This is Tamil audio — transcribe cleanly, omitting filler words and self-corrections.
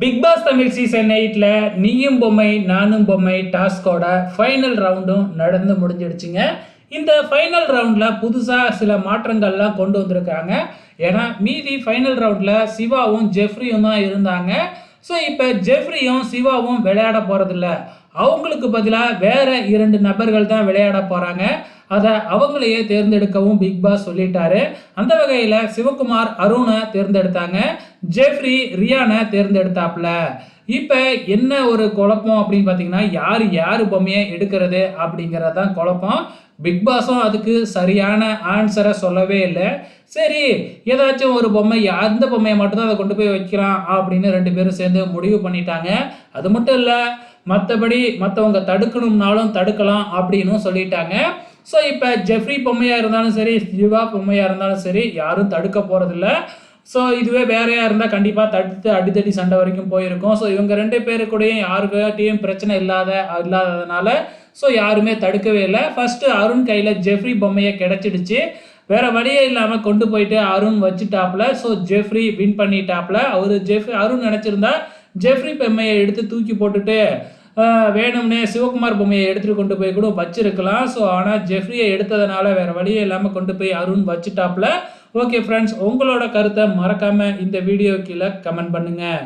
பிக் பாஸ் தமிழ் சீசன் 8ல நீயும் பொம்மை நானும் பொம்மை டாஸ்கோட ஃபைனல் ரவுண்டும் நடந்து முடிஞ்சிடுச்சுங்க. இந்த ஃபைனல் ரவுண்டில் புதுசாக சில மாற்றங்கள்லாம் கொண்டு வந்திருக்காங்க. ஏன்னா மீதி ஃபைனல் ரவுண்டில் சிவாவும் ஜெஃப்ரியும் தான் இருந்தாங்க. ஸோ இப்போ ஜெஃப்ரியும் சிவாவும் விளையாட போகிறதில்ல, அவங்களுக்கு பதிலாக வேற 2 நபர்கள் தான் விளையாட போகிறாங்க. அதை அவங்களையே தேர்ந்தெடுக்கவும் பிக் பாஸ் சொல்லிட்டாரு. அந்த வகையில் சிவகுமார் அருணை தேர்ந்தெடுத்தாங்க, ஜெஃப்ரி ரியானை தேர்ந்தெடுத்தாப்புல. இப்போ என்ன ஒரு குழப்பம் அப்படின்னு பார்த்தீங்கன்னா, யார் பொம்மையை எடுக்கிறது அப்படிங்கிறது தான் குழப்பம். பிக் பாஸும் அதுக்கு சரியான ஆன்சரை சொல்லவே இல்லை. சரி, ஏதாச்சும் ஒரு பொம்மை, அந்த பொம்மையை மட்டும்தான் அதை கொண்டு போய் வைக்கலாம் அப்படின்னு 2 பேரும் சேர்ந்து முடிவு பண்ணிட்டாங்க. அது மட்டும் இல்லை, மற்றபடி மற்றவங்க தடுக்கணும்னாலும் தடுக்கலாம் அப்படின்னு சொல்லிட்டாங்க. ஸோ இப்போ ஜெஃப்ரி பொம்மையாக இருந்தாலும் சரி, சிவா பொம்மையாக இருந்தாலும் சரி, யாரும் தடுக்க போகிறதில்ல. ஸோ இதுவே வேறையாக இருந்தால் கண்டிப்பாக தடுத்து அடித்தடி சண்டை வரைக்கும் போயிருக்கும். ஸோ இவங்க 2 பேரு கூடயும் யாருக்கிட்டையும் பிரச்சனை இல்லாததுனால ஸோ யாருமே தடுக்கவே இல்லை. ஃபஸ்ட்டு அருண் கையில் ஜெஃப்ரி பொம்மையை கிடச்சிடுச்சு. வேறு வழியே இல்லாமல் கொண்டு போயிட்டு அருண் வச்சுட்டாப்புல. ஸோ ஜெஃப்ரி வின் பண்ணிட்டாப்புல. அருண் நினச்சிருந்தா ஜெஃப்ரி பொம்மையை எடுத்து தூக்கி போட்டுட்டு வேணும்னே சிவகுமார் பொம்மையை எடுத்துகிட்டு கொண்டு போய் கூட வச்சிருக்கலாம். ஸோ ஆனால் ஜெஃப்ரியை எடுத்ததுனால வேறு வழியே இல்லாமல் கொண்டு போய் அருண் வச்சுட்டாப்புல. ஓகே ஃப்ரெண்ட்ஸ், உங்களோட கருத்தை மறக்காமல் இந்த வீடியோ கீழே கமெண்ட் பண்ணுங்கள்.